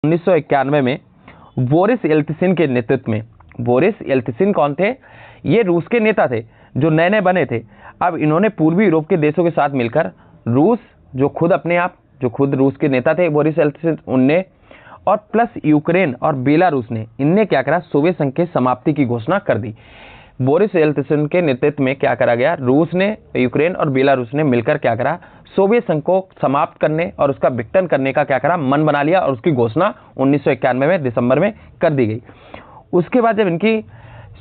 1991 में Boris Yeltsin के नेतृत्व में, बोरिस येल्त्सिन कौन थे? ये रूस के नेता थे जो नए नए बने थे। अब इन्होंने पूर्वी यूरोप के देशों के साथ मिलकर रूस, जो खुद रूस के नेता थे बोरिस येल्त्सिन, उनने और प्लस यूक्रेन और बेलारूस ने, इनने क्या करा? सोवियत संघ की समाप्ति की घोषणा कर दी। बोरिस येल्त्सिन के नेतृत्व में क्या करा गया? रूस ने, यूक्रेन और बेलारूस ने मिलकर क्या करा? सोवियत संघ को समाप्त करने और उसका विघटन करने का क्या करा? मन बना लिया और उसकी घोषणा 1991 में दिसंबर में कर दी गई। उसके बाद जब इनकी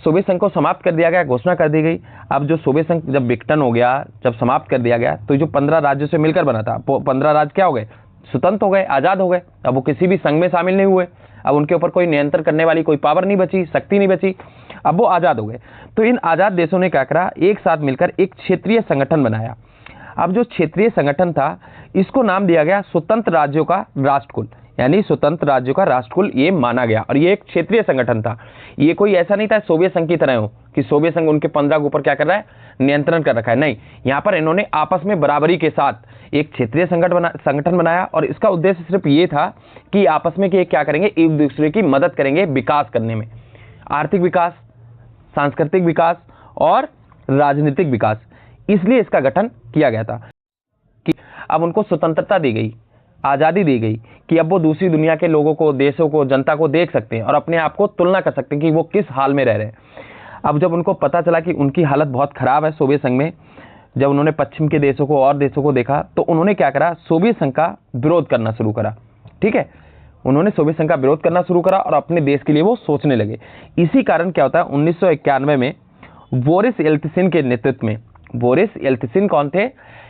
सोवियत संघ को समाप्त कर दिया गया, घोषणा कर दी गई। अब जो सोवियत संघ जब विघटन हो गया, जब समाप्त कर दिया गया, तो जो 15 राज्यों से मिलकर बना था, 15 राज्य क्या हो गए? स्वतंत्र हो गए, आज़ाद हो गए। अब वो किसी भी संघ में शामिल नहीं हुए। अब उनके ऊपर कोई नियंत्रण करने वाली कोई पावर नहीं बची, शक्ति नहीं बची। अब वो आज़ाद हो गए। तो इन आज़ाद देशों ने क्या करा? एक साथ मिलकर एक क्षेत्रीय संगठन बनाया। अब जो क्षेत्रीय संगठन था, इसको नाम दिया गया स्वतंत्र राज्यों का राष्ट्रकुल, यानी स्वतंत्र राज्यों का राष्ट्रकुल ये माना गया। और ये एक क्षेत्रीय संगठन था। ये कोई ऐसा नहीं था सोवियत संघ की तरह हो कि सोवियत संघ उनके 15 के ऊपर क्या कर रहा है? नियंत्रण कर रखा है। नहीं, यहाँ पर इन्होंने आपस में बराबरी के साथ एक क्षेत्रीय संगठन बनाया। और इसका उद्देश्य सिर्फ ये था कि आपस में कि क्या करेंगे? एक दूसरे की मदद करेंगे विकास करने में, आर्थिक विकास, सांस्कृतिक विकास और राजनीतिक विकास। इसलिए इसका गठन किया गया था कि अब उनको स्वतंत्रता दी गई, आज़ादी दी गई कि अब वो दूसरी दुनिया के लोगों को, देशों को, जनता को देख सकते हैं और अपने आप को तुलना कर सकते हैं कि वो किस हाल में रह रहे हैं। अब जब उनको पता चला कि उनकी हालत बहुत ख़राब है सोवियत संघ में, जब उन्होंने पश्चिम के देशों को और देशों को देखा, तो उन्होंने क्या करा? सोवियत संघ का विरोध करना शुरू करा। ठीक है, उन्होंने सोवियत संघ का विरोध करना शुरू करा और अपने देश के लिए वो सोचने लगे। इसी कारण क्या होता है? 1991 में बोरिस येल्त्सिन के नेतृत्व में, बोरिस येल्त्सिन कौन थे?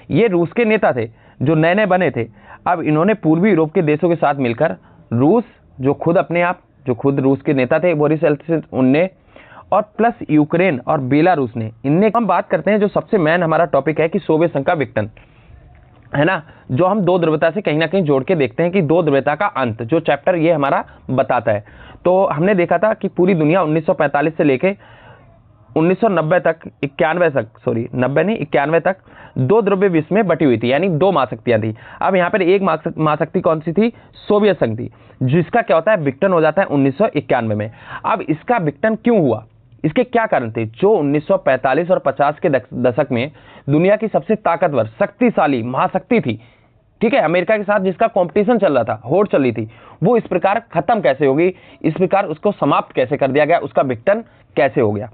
ये रूस के नेता थे जो नए नए बने थे। अब इन्होंने पूर्वी यूरोप के देशों के साथ मिलकर रूस, जो खुद रूस के नेता थे बोरिस येल्त्सिन, उनने और प्लस यूक्रेन और बेलारूस ने, इनने। हम बात करते हैं जो सबसे मेन हमारा टॉपिक है कि सोवियत संघ का विघटन, है ना, जो हम दो ध्रुवता से कहीं ना कहीं जोड़ के देखते हैं कि दो ध्रुवता का अंत, जो चैप्टर ये हमारा बताता है। तो हमने देखा था कि पूरी दुनिया 1945 से लेके 1990 तक, 91 तक दो ध्रुवीय विश्व में बटी हुई थी, यानी दो महाशक्तियां थी। अब यहाँ पर एक महाशक्ति कौन सी थी? सोवियत संघ थी, जिसका क्या होता है? विघटन हो जाता है 1991 में। अब इसका विघटन क्यों हुआ? इसके क्या कारण थे? जो 1945 और 50 के दशक में दुनिया की सबसे ताकतवर, शक्तिशाली महाशक्ति थी, ठीक है, अमेरिका के साथ जिसका कंपटीशन चल रहा था, होड़ चल रही थी, वो इस प्रकार खत्म कैसे होगी? इस प्रकार उसको समाप्त कैसे कर दिया गया? उसका विघटन कैसे हो गया?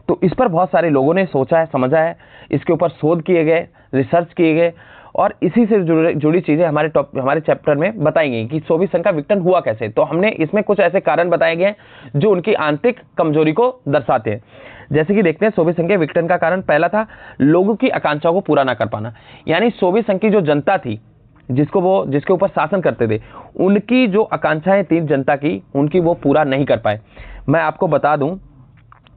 तो इस पर बहुत सारे लोगों ने सोचा है, समझा है, इसके ऊपर शोध किए गए, रिसर्च किए गए और इसी से जुड़ी चीज़ें हमारे चैप्टर में बताई गई कि सोवियत संघ का विघटन हुआ कैसे। तो हमने इसमें कुछ ऐसे कारण बताए गए हैं जो उनकी आंतरिक कमजोरी को दर्शाते हैं। जैसे कि देखते हैं, सोवियत संघ के विघटन का कारण पहला था लोगों की आकांक्षाओं को पूरा ना कर पाना। यानी सोवियत संघ की जो जनता थी, जिसके ऊपर शासन करते थे, उनकी जो आकांक्षाएं थी जनता की, उनकी वो पूरा नहीं कर पाए। मैं आपको बता दूं,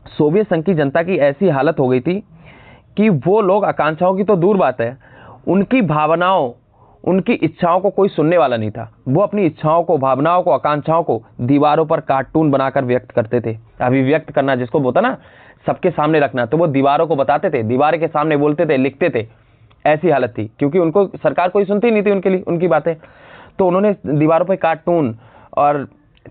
सोवियत संघ की जनता की ऐसी हालत हो गई थी कि वो लोग, आकांक्षाओं की तो दूर बात है, उनकी भावनाओं, उनकी इच्छाओं को कोई सुनने वाला नहीं था। वो अपनी इच्छाओं को, भावनाओं को, आकांक्षाओं को दीवारों पर कार्टून बनाकर व्यक्त करते थे। अभिव्यक्त करना जिसको बोलता ना, सबके सामने रखना, तो वो दीवारों को बताते थे, दीवार के सामने बोलते थे, लिखते थे। ऐसी हालत थी, क्योंकि उनको सरकार कोई सुनती नहीं थी उनकी बातें। तो उन्होंने दीवारों पर कार्टून और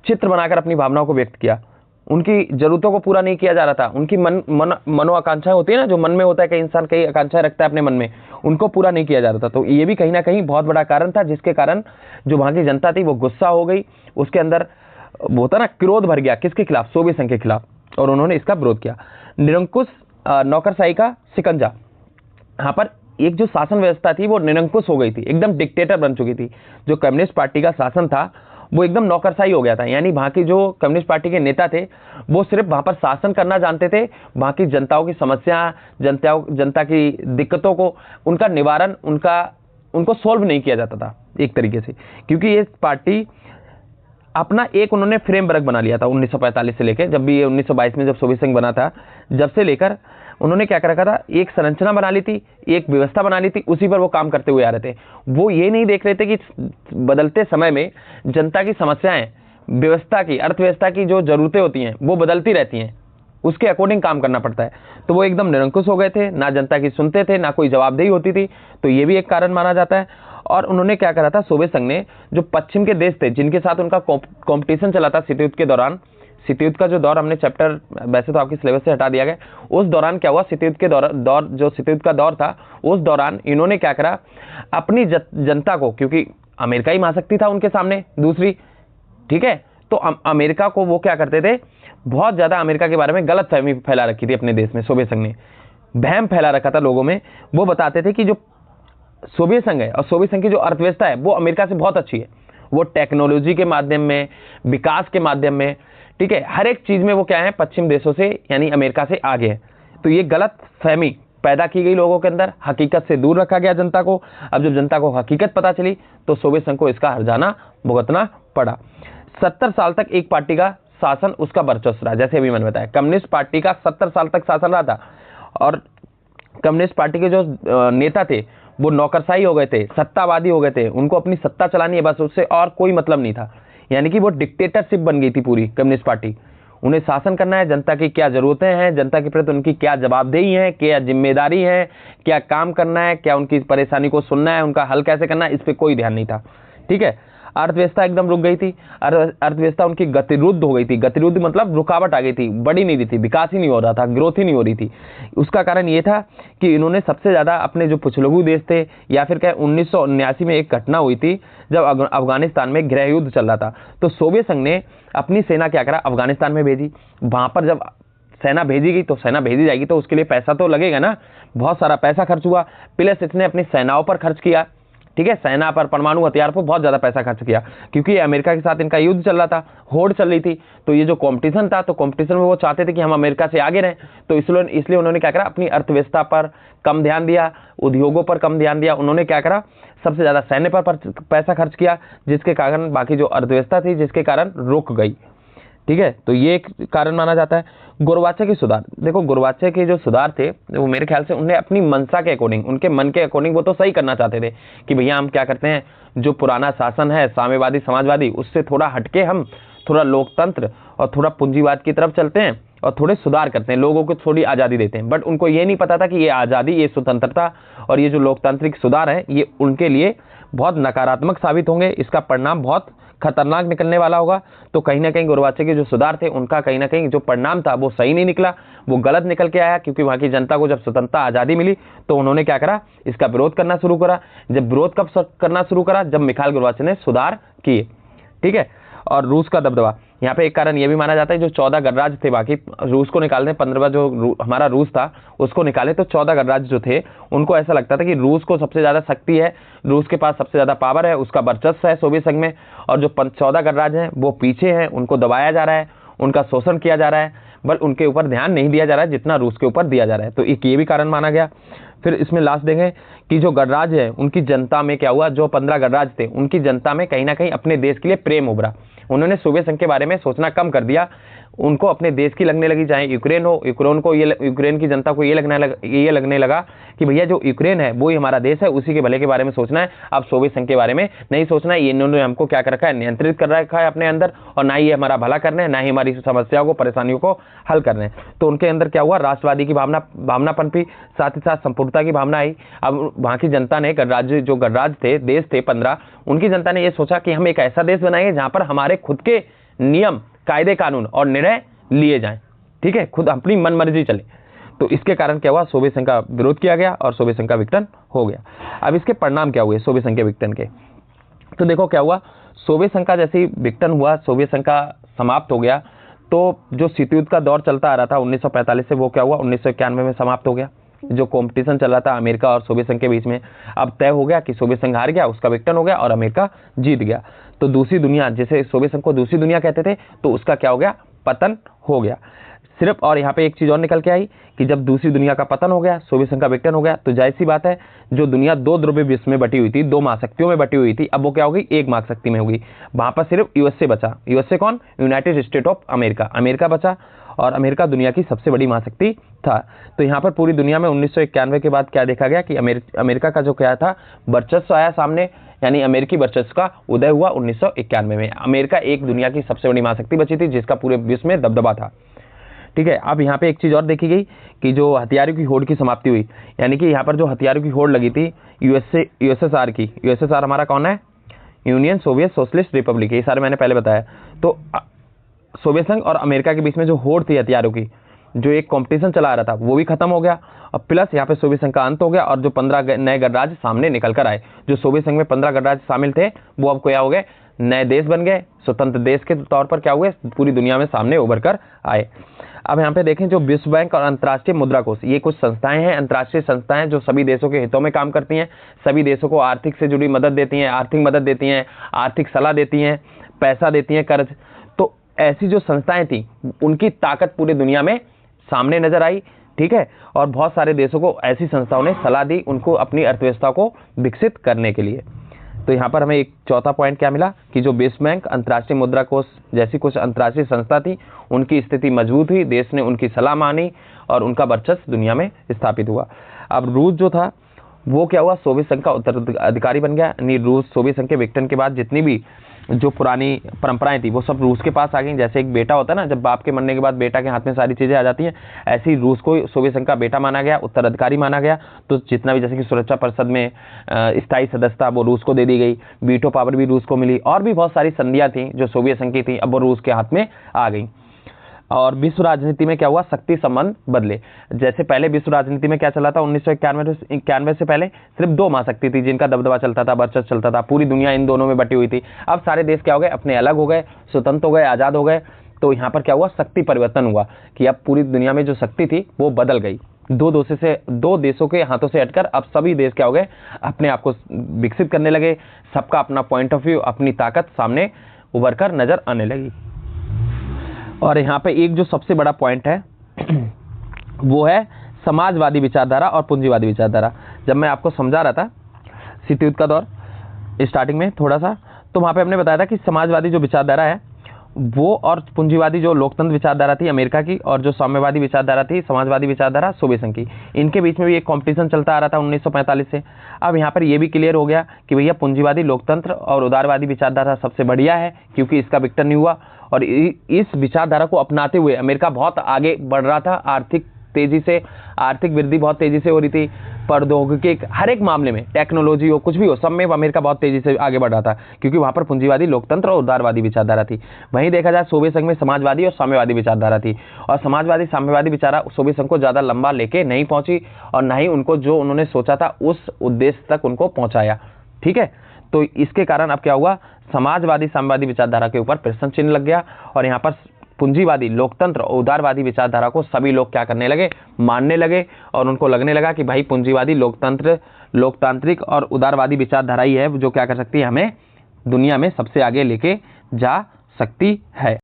चित्र बनाकर अपनी भावनाओं को व्यक्त किया। उनकी जरूरतों को पूरा नहीं किया जा रहा था। उनकी मनो आकांक्षाएं होती है ना, जो मन में होता है कि इंसान कई आकांक्षाएं रखता है अपने मन में, उनको पूरा नहीं किया जा रहा था। तो ये भी कहीं ना कहीं बहुत बड़ा कारण था, जिसके कारण जो वहाँ की जनता थी वो गुस्सा हो गई, उसके अंदर होता ना क्रोध भर गया। किसके खिलाफ? सोवियत संघ के खिलाफ, और उन्होंने इसका विरोध किया। निरंकुश नौकरशाही का शिकंजा, यहाँ पर एक जो शासन व्यवस्था थी वो निरंकुश हो गई थी, एकदम डिक्टेटर बन चुकी थी। जो कम्युनिस्ट पार्टी का शासन था वो एकदम नौकरशाही हो गया था। यानी वहाँ की जो कम्युनिस्ट पार्टी के नेता थे वो सिर्फ वहाँ पर शासन करना जानते थे, वहाँ की जनताओं की समस्या, जनता की दिक्कतों को, उनका निवारण, उनको सोल्व नहीं किया जाता था एक तरीके से। क्योंकि ये पार्टी अपना एक उन्होंने फ्रेमवर्क बना लिया था 1945 से लेकर, जब भी ये 1922 में जब सोवियत संघ बना था, जब से लेकर उन्होंने क्या कर रखा था, एक संरचना बना ली थी, एक व्यवस्था बना ली थी, उसी पर वो काम करते हुए आ रहे थे। वो ये नहीं देख रहे थे कि बदलते समय में जनता की समस्याएं, व्यवस्था की, अर्थव्यवस्था की जो जरूरतें होती हैं वो बदलती रहती हैं, उसके अकॉर्डिंग काम करना पड़ता है। तो वो एकदम निरंकुश हो गए थे, ना जनता की सुनते थे, ना कोई जवाबदेही होती थी। तो ये भी एक कारण माना जाता है। और उन्होंने क्या करा था, सोवियत संघ ने जो पश्चिम के देश थे जिनके साथ उनका कॉम्पिटिशन चला था शीत युद्ध के दौरान, शीत युद्ध का जो दौर हमने चैप्टर वैसे तो आपके सिलेबस से हटा दिया गया, उस दौरान क्या हुआ, शीत युद्ध के दौर जो शीत युद्ध का दौर था उस दौरान इन्होंने क्या करा, अपनी जनता को, क्योंकि अमेरिका ही महाशक्ति था उनके सामने दूसरी, ठीक है, तो अमेरिका को वो क्या करते थे, बहुत ज्यादा अमेरिका के बारे में गलत फहमी फैला रखी थी अपने देश में, सोवियत संघ ने भ्रम फैला रखा था लोगों में। वो बताते थे कि जो सोवियत संघ है और सोवियत संघ की जो अर्थव्यवस्था है वो अमेरिका से बहुत अच्छी है, वो टेक्नोलॉजी के माध्यम में, विकास के माध्यम में, ठीक है, हर एक चीज में वो क्या है, पश्चिम देशों से यानी अमेरिका से आगे है। तो ये गलत फहमी पैदा की गई लोगों के अंदर, हकीकत से दूर रखा गया जनता को। अब जब जनता को हकीकत पता चली तो सोवियत संघ को इसका हर्जाना भुगतना पड़ा। 70 साल तक एक पार्टी का शासन, उसका वर्चस्व रहा, जैसे अभी मैंने बताया कम्युनिस्ट पार्टी का 70 साल तक शासन रहा था, और कम्युनिस्ट पार्टी के जो नेता थे वो नौकरशाही हो गए थे, सत्तावादी हो गए थे, उनको अपनी सत्ता चलानी है बस, उससे और कोई मतलब नहीं था, यानी कि वो डिक्टेटरशिप बन गई थी पूरी कम्युनिस्ट पार्टी। उन्हें शासन करना है, जनता की क्या जरूरतें हैं, जनता के प्रति उनकी क्या जवाबदेही है, क्या जिम्मेदारी है, क्या काम करना है, क्या उनकी परेशानी को सुनना है, उनका हल कैसे करना है, इस पर कोई ध्यान नहीं था, ठीक है। अर्थव्यवस्था एकदम रुक गई थी, अर्थव्यवस्था उनकी गतिरुद्ध हो गई थी, गतिरुद्ध मतलब रुकावट आ गई थी, बढ़ी नहीं रही थी, विकास ही नहीं हो रहा था, ग्रोथ ही नहीं हो रही थी। उसका कारण ये था कि इन्होंने सबसे ज्यादा अपने जो पिछड़ू देश थे, या फिर क्या 1979 में एक घटना हुई थी जब अफगानिस्तान में गृह युद्ध चल रहा था, तो सोवियत संघ ने अपनी सेना क्या करा, अफगानिस्तान में भेजी। वहां पर जब सेना भेजी गई तो सेना भेजी जाएगी तो उसके लिए पैसा तो लगेगा ना, बहुत सारा पैसा खर्च हुआ, प्लस इसने अपनी सेनाओं पर खर्च किया, ठीक है, सेना पर, परमाणु हथियार पर बहुत ज्यादा पैसा खर्च किया, क्योंकि अमेरिका के साथ इनका युद्ध चल रहा था, होड़ चल रही थी। तो ये जो कंपटीशन था, तो कंपटीशन में वो चाहते थे कि हम अमेरिका से आगे रहें, तो इसलिए उन्होंने क्या करा, अपनी अर्थव्यवस्था पर कम ध्यान दिया, उद्योगों पर कम ध्यान दिया, उन्होंने क्या करा, सबसे ज्यादा सैन्य पर पैसा खर्च किया, जिसके कारण बाकी जो अर्थव्यवस्था थी जिसके कारण रुक गई, ठीक है। तो ये एक कारण माना जाता है। गोरबाचेव के सुधार, देखो गोरबाचेव के जो सुधार थे वो मेरे ख्याल से उन्हें अपनी मंशा के अकॉर्डिंग, उनके मन के अकॉर्डिंग वो तो सही करना चाहते थे कि भैया हम क्या करते हैं, जो पुराना शासन है साम्यवादी समाजवादी, उससे थोड़ा हटके हम थोड़ा लोकतंत्र और थोड़ा पूंजीवाद की तरफ चलते हैं और थोड़े सुधार करते हैं, लोगों को थोड़ी आज़ादी देते हैं। बट उनको ये नहीं पता था कि ये आज़ादी, ये स्वतंत्रता और ये जो लोकतांत्रिक सुधार है ये उनके लिए बहुत नकारात्मक साबित होंगे, इसका परिणाम बहुत खतरनाक निकलने वाला होगा। तो कहीं ना कहीं गोरबाचेव के जो सुधार थे उनका कहीं ना कहीं जो परिणाम था वो सही नहीं निकला, वो गलत निकल के आया, क्योंकि वहां की जनता को जब स्वतंत्रता आज़ादी मिली तो उन्होंने क्या करा, इसका विरोध करना शुरू करा। जब विरोध कब करना शुरू करा, जब मिखाइल गोरबाचेव ने सुधार किए, ठीक है। और रूस का दबदबा, यहाँ पे एक कारण ये भी माना जाता है, जो 14 गणराज्य थे, बाकी रूस को निकालने 15वां जो हमारा रूस था उसको निकाले तो 14 गणराज्य जो थे उनको ऐसा लगता था कि रूस को सबसे ज्यादा शक्ति है, रूस के पास सबसे ज्यादा पावर है, उसका वर्चस्व है सोवियत संघ में, और जो 14 गणराज्य हैं वो पीछे हैं, उनको दबाया जा रहा है, उनका शोषण किया जा रहा है, बट उनके ऊपर ध्यान नहीं दिया जा रहा है जितना रूस के ऊपर दिया जा रहा है। तो एक ये भी कारण माना गया। फिर इसमें लास्ट देंगे कि जो गणराज्य है उनकी जनता में क्या हुआ, जो 15 गणराज्य थे उनकी जनता में कहीं ना कहीं अपने देश के लिए प्रेम उभरा, उन्होंने सोवियत संघ के बारे में सोचना कम कर दिया, उनको अपने देश की लगने लगी, चाहे यूक्रेन हो, यूक्रेन की जनता को ये लगने लगा कि भैया जो यूक्रेन है वो ही हमारा देश है, उसी के भले के बारे में सोचना है, अब सोवियत संघ के बारे में नहीं सोचना है, इन्होंने हमको क्या कर रखा है, नियंत्रित कर रखा है अपने अंदर, और ना ही हमारा भला करना है, ना ही हमारी समस्याओं को, परेशानियों को हल करना है। तो उनके अंदर क्या हुआ, राष्ट्रवादी की भावना पनपी, साथ ही साथ संपूर्णता की भावना आई। अब वहां की जनता ने गणराज्य, जो गणराज्य थे, देश थे 15, उनकी जनता ने यह सोचा कि हम एक ऐसा देश बनाएंगे जहां पर हमारे खुद के नियम, कायदे कानून और निर्णय लिए जाएं, ठीक है, खुद अपनी मनमर्जी चले। तो इसके कारण क्या हुआ, सोवियत संघ का विरोध किया गया और सोवियत संघ का विघटन हो गया। अब इसके परिणाम क्या हुए सोवियत संघ के विघटन के, तो देखो क्या हुआ, सोवियत संघ का जैसे ही विघटन हुआ, सोवियत संघ का समाप्त हो गया, तो जो शीत युद्ध का दौर चलता आ रहा था 1945 से, वो क्या हुआ 1991 में समाप्त हो गया। जो कंपटीशन चल रहा था अमेरिका और सोवियत संघ के बीच में, अब तय हो गया कि सोवियत संघ हार गया, उसका विघटन हो गया और अमेरिका जीत गया। तो दूसरी दुनिया, जैसे सोवियत संघ को दूसरी दुनिया कहते थे, तो उसका क्या हो गया, पतन हो गया सिर्फ। और यहाँ पे एक चीज और निकल के आई कि जब दूसरी दुनिया का पतन हो गया, सोवियत संघ का विघटन हो गया, तो जाहिर सी बात है जो दुनिया दो ध्रुवीय विश्व में बटी हुई थी, दो महाशक्तियों में बटी हुई थी, अब वो क्या होगी, एक महाशक्ति में होगी। वहां पर सिर्फ यूएसए बचा। यूएसए कौन, United state of America, America बचा, और अमेरिका दुनिया की सबसे बड़ी महाशक्ति था। तो यहाँ पर पूरी दुनिया में 1991 के बाद क्या देखा गया कि अमेरिका का जो क्या था, वर्चस्व आया सामने, यानी अमेरिकी वर्चस्व का उदय हुआ 1991 में। अमेरिका एक दुनिया की सबसे बड़ी महाशक्ति बची थी जिसका पूरे विश्व में दबदबा था, ठीक है। अब यहाँ पे एक चीज़ और देखी गई कि जो हथियारों की होड़ की समाप्ति हुई, यानी कि यहाँ पर जो हथियारों की होड़ लगी थी यूएसएसआर की, यूएसएसआर हमारा कौन है, यूनियन सोवियत सोशलिस्ट रिपब्लिक, ये सारे मैंने पहले बताया। तो सोवियत संघ और अमेरिका के बीच में जो होड़ थी हथियारों की, जो एक कंपटीशन चला रहा था, वो भी खत्म हो गया। और प्लस यहाँ पे सोवियत संघ का अंत हो गया और जो 15 नए गणराज्य सामने निकल कर आए। जो सोवियत संघ में 15 गणराज्य शामिल थे वो अब क्या हो गए, नए देश बन गए, स्वतंत्र देश के तौर पर क्या हुए, पूरी दुनिया में सामने उभर कर आए। अब यहाँ पे देखें, जो विश्व बैंक और अंतर्राष्ट्रीय मुद्रा कोष, ये कुछ संस्थाएं हैं, अंतर्राष्ट्रीय संस्थाएं जो सभी देशों के हितों में काम करती हैं, सभी देशों को आर्थिक से जुड़ी मदद देती हैं, आर्थिक मदद देती हैं, आर्थिक सलाह देती हैं, पैसा देती हैं, कर्ज। तो ऐसी जो संस्थाएं थी उनकी ताकत पूरी दुनिया में सामने नजर आई, ठीक है। और बहुत सारे देशों को ऐसी संस्थाओं ने सलाह दी उनको अपनी अर्थव्यवस्था को विकसित करने के लिए। तो यहाँ पर हमें एक चौथा पॉइंट क्या मिला कि जो विश्व बैंक, अंतर्राष्ट्रीय मुद्रा कोष जैसी कुछ अंतर्राष्ट्रीय संस्था थी, उनकी स्थिति मजबूत हुई, देश ने उनकी सलाह मानी और उनका वर्चस्व दुनिया में स्थापित हुआ। अब रूस जो था वो क्या हुआ, सोवियत संघ का उत्तराधिकारी बन गया। यानी रूस सोवियत संघ के विघटन के बाद जितनी भी जो पुरानी परंपराएं थी वो सब रूस के पास आ गई। जैसे एक बेटा होता है ना, जब बाप के मरने के बाद बेटा के हाथ में सारी चीजें आ जाती हैं, ऐसे ही रूस को सोवियत संघ का बेटा माना गया, उत्तराधिकारी माना गया। तो जितना भी, जैसे कि सुरक्षा परिषद में स्थायी सदस्यता वो रूस को दे दी गई, वीटो पावर भी रूस को मिली, और भी बहुत सारी संधियां थी जो सोवियत संघ की थी, अब वो रूस के हाथ में आ गई। और विश्व राजनीति में क्या हुआ, शक्ति संबंध बदले। जैसे पहले विश्व राजनीति में क्या चला था, 1991 से पहले सिर्फ 2 महाशक्ति थी जिनका दबदबा चलता था, वर्चस्व चलता था, पूरी दुनिया इन दोनों में बटी हुई थी। अब सारे देश क्या हो गए, अपने अलग हो गए, स्वतंत्र हो गए, आजाद हो गए। तो यहाँ पर क्या हुआ, शक्ति परिवर्तन हुआ कि अब पूरी दुनिया में जो शक्ति थी वो बदल गई। 2 देशों के हाथों से हटकर अब सभी देश क्या हो गए, अपने आप को विकसित करने लगे, सबका अपना पॉइंट ऑफ व्यू, अपनी ताकत सामने उभर कर नजर आने लगी। और यहाँ पे एक जो सबसे बड़ा पॉइंट है वो है समाजवादी विचारधारा और पूंजीवादी विचारधारा। जब मैं आपको समझा रहा था शीत युद्ध का दौर स्टार्टिंग में थोड़ा सा, तो वहाँ पे हमने बताया था कि समाजवादी जो विचारधारा है वो और पूंजीवादी जो लोकतंत्र विचारधारा थी अमेरिका की, और जो साम्यवादी विचारधारा थी, समाजवादी विचारधारा सोवियत संघ की, इनके बीच में भी एक कंपटीशन चलता आ रहा था 1945 से। अब यहाँ पर ये भी क्लियर हो गया कि भैया पूंजीवादी लोकतंत्र और उदारवादी विचारधारा सबसे बढ़िया है, क्योंकि इसका विघटन नहीं हुआ। और इस विचारधारा को अपनाते हुए अमेरिका बहुत आगे बढ़ रहा था, आर्थिक वृद्धि बहुत तेजी से हो रही थी, प्रौद्योगिकी हर एक मामले में, टेक्नोलॉजी हो कुछ भी हो, सब में अमेरिका बहुत तेजी से आगे बढ़ रहा था, क्योंकि वहां पर पूंजीवादी लोकतंत्र और उदारवादी विचारधारा थी। वहीं देखा जाए सोवियत संघ में समाजवादी और साम्यवादी विचारधारा थी, और समाजवादी साम्यवादी विचारा सोवियत संघ को ज्यादा लंबा लेके नहीं पहुंची, और न ही उनको जो उन्होंने सोचा था उस उद्देश्य तक उनको पहुंचाया, ठीक है। तो इसके कारण अब क्या हुआ, समाजवादी साम्यवादी विचारधारा के ऊपर प्रश्न चिन्ह लग गया, और यहाँ पर पूंजीवादी लोकतंत्र और उदारवादी विचारधारा को सभी लोग क्या करने लगे, मानने लगे, और उनको लगने लगा कि भाई पूंजीवादी लोकतांत्रिक और उदारवादी विचारधारा ही है जो क्या कर सकती है, हमें दुनिया में सबसे आगे लेके जा सकती है।